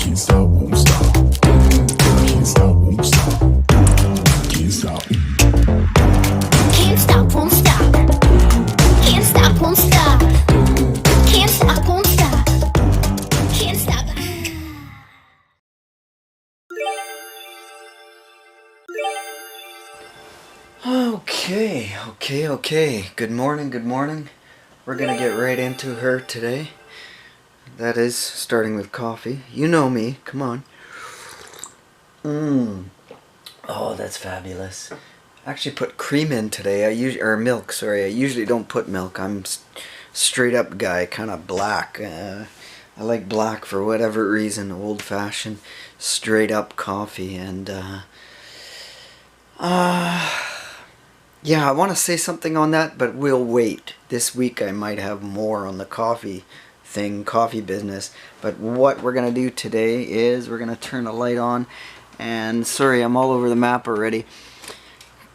Can't stop, won't stop. Can't stop, won't stop. Can't stop. Can't stop, won't stop. Can't stop, won't stop. Can't stop, won't stop. Can't stop. Okay. Good morning. We're gonna get right into her today. That is starting with coffee. You know me. Come on. Oh, that's fabulous. I actually put cream in today. Or milk. Sorry. I usually don't put milk. I'm straight up guy, kind of black. I like black for whatever reason. Old fashioned, straight up coffee. And yeah, I want to say something on that, but we'll wait. This week I might have more on the coffee business. But what we're going to do today is we're going to turn the light on. And sorry, I'm all over the map already.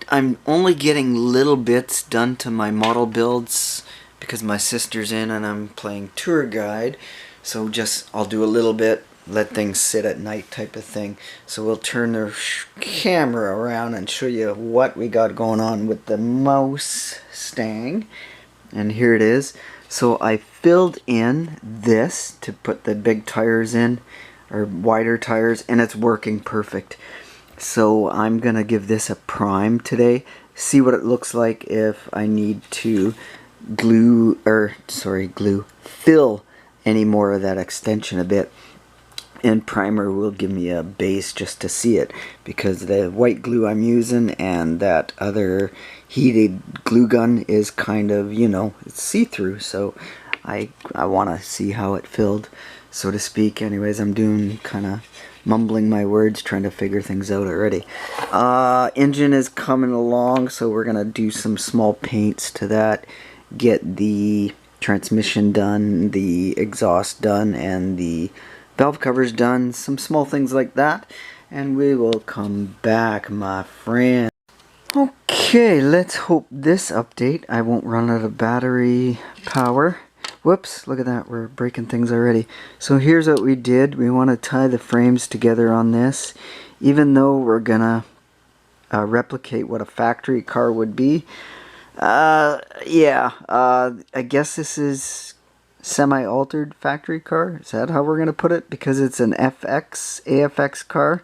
I'm only getting little bits done to my model builds because my sister's in and I'm playing tour guide. So I'll do a little bit, let things sit at night type of thing. So we'll turn the camera around and show you what we got going on with the Mustang. And here it is. So I filled in this to put the big tires in, or wider tires, and it's working perfect. So I'm gonna give this a prime today, see what it looks like if I need to fill any more of that extension a bit. And primer will give me a base just to see it, because the white glue I'm using and that other heated glue gun is kind of, it's see-through, so I want to see how it filled, so to speak. Anyways, I'm doing kind of mumbling my words, trying to figure things out already. Engine is coming along, so we're gonna do some small paints to that, get the transmission done, the exhaust done, and the valve covers done, some small things like that, and we will come back, my friend. Okay, let's hope this update I won't run out of battery power. Whoops, look at that, we're breaking things already. So here's what we did. We want to tie the frames together on this, even though we're gonna replicate what a factory car would be. I guess this is semi-altered factory car. Is that how we're gonna put it? Because it's an AFX car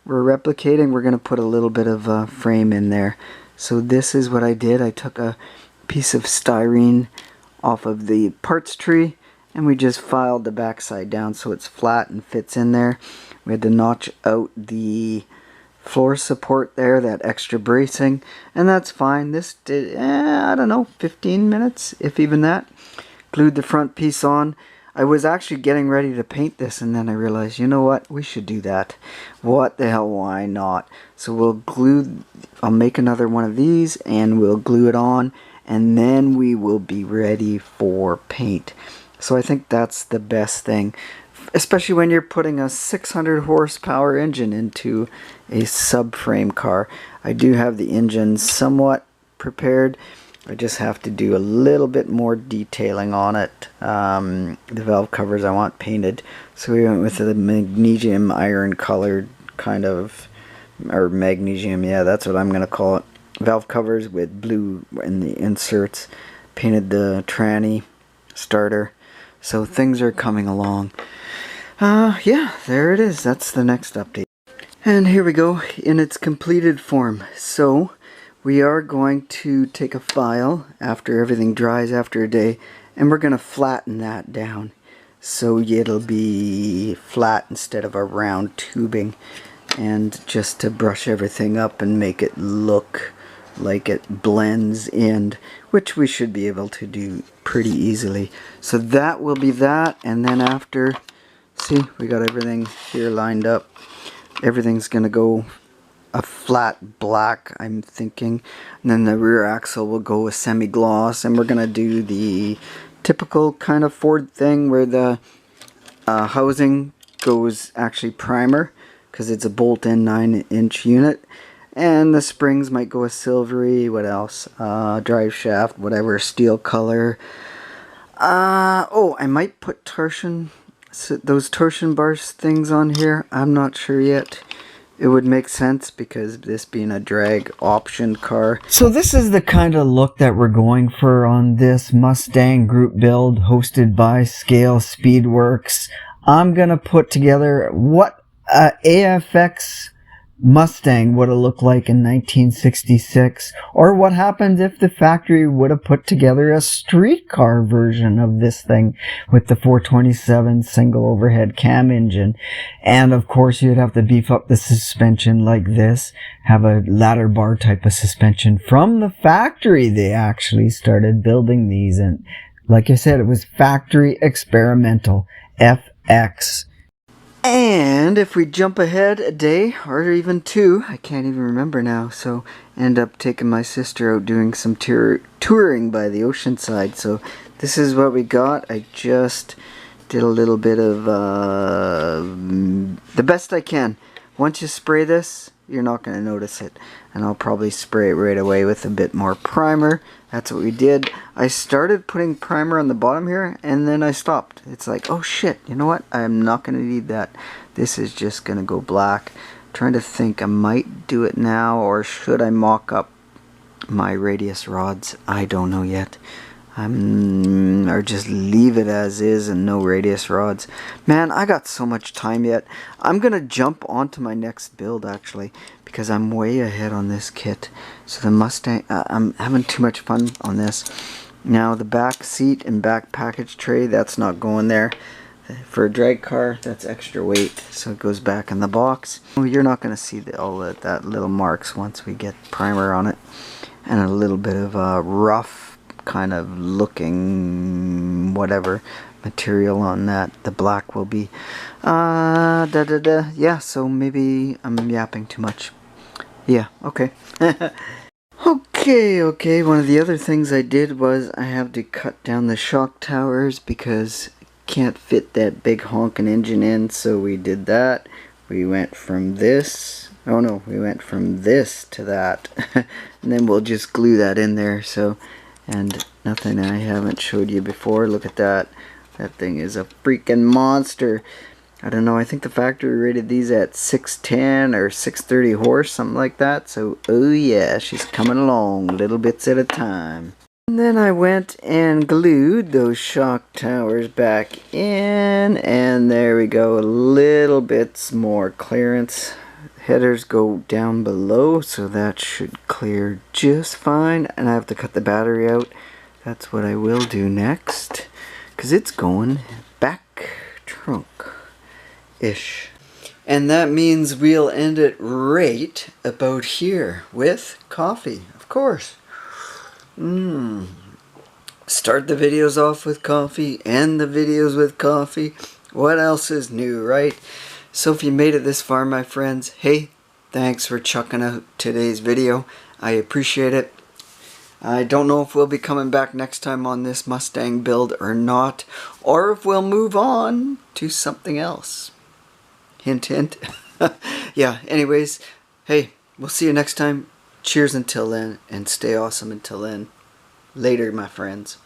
we're replicating, we're gonna put a little bit of a frame in there. So this is what I did. I took a piece of styrene off of the parts tree and we just filed the backside down so it's flat and fits in there. We had to notch out the floor support there, that extra bracing, and that's fine. This did, I don't know, 15 minutes, if even that. Glued the front piece on. I was actually getting ready to paint this, and then I realized, you know what, we should do that. What the hell, why not? So I'll make another one of these and we'll glue it on, and then we will be ready for paint. So I think that's the best thing, especially when you're putting a 600 horsepower engine into a subframe car. I do have the engine somewhat prepared. I just have to do a little bit more detailing on it. The valve covers I want painted, so we went with the magnesium iron colored kind of, or magnesium, yeah, that's what I'm gonna call it. Valve covers with blue in the inserts. Painted the tranny starter, so things are coming along. Yeah, there it is. That's the next update. And here we go in its completed form. So we are going to take a file after everything dries after a day, and we're going to flatten that down so it'll be flat instead of a round tubing, and just to brush everything up and make it look like it blends in, which we should be able to do pretty easily. So that will be that, and then after, see, we got everything here lined up. Everything's gonna go a flat black, I'm thinking, and then the rear axle will go with semi-gloss, and we're gonna do the typical kind of Ford thing where the housing goes actually primer, because it's a bolt-in 9-inch unit, and the springs might go a silvery, what else, drive shaft, whatever, steel color. Oh, I might put torsion. those torsion bar things on here, I'm not sure yet. It would make sense because this being a drag option car. So this is the kind of look that we're going for on this Mustang group build hosted by Scale Speedworks. I'm going to put together what AFX Mustang would have looked like in 1966, or what happens if the factory would have put together a streetcar version of this thing with the 427 single overhead cam engine. And of course you'd have to beef up the suspension like this, have a ladder bar type of suspension. From the factory they actually started building these, and like I said, it was factory experimental FX. And if we jump ahead a day, or even two, I can't even remember now, so end up taking my sister out doing some touring by the ocean side. So this is what we got. I just did a little bit of the best I can. Once you spray this, you're not going to notice it. And I'll probably spray it right away with a bit more primer. That's what we did. I started putting primer on the bottom here, and then I stopped. It's like, oh shit, you know what? I'm not going to need that. This is just going to go black. I'm trying to think, I might do it now, or should I mock up my radius rods? I don't know yet. Or just leave it as is and no radius rods. Man, I got so much time yet. I'm gonna jump onto my next build actually, because I'm way ahead on this kit. So the Mustang, I'm having too much fun on this. Now the back seat and back package tray, that's not going there. For a drag car, that's extra weight, so it goes back in the box. You're not gonna see all that little marks once we get primer on it, and a little bit of rough kind of looking whatever material on that. The black will be yeah, so maybe I'm yapping too much. Yeah, okay. Okay, one of the other things I did was I have to cut down the shock towers because can't fit that big honking engine in, so we did that. We went from this, oh no, we went from this to that and then we'll just glue that in there. So, and nothing I haven't showed you before. Look at that. That thing is a freaking monster. I don't know, I think the factory rated these at 610 or 630 horse, something like that. So, oh yeah, she's coming along little bits at a time. And then I went and glued those shock towers back in, and there we go, a little bits more clearance. Headers go down below, so that should clear just fine. And I have to cut the battery out. That's what I will do next, because it's going back trunk-ish. And that means we'll end it right about here with coffee, of course. Start the videos off with coffee, end the videos with coffee. What else is new, right? So if you made it this far, my friends, hey, thanks for chucking out today's video. I appreciate it. I don't know if we'll be coming back next time on this Mustang build or not, or if we'll move on to something else. Hint, hint. Yeah, anyways, hey, we'll see you next time. Cheers until then, and stay awesome until then. Later, my friends.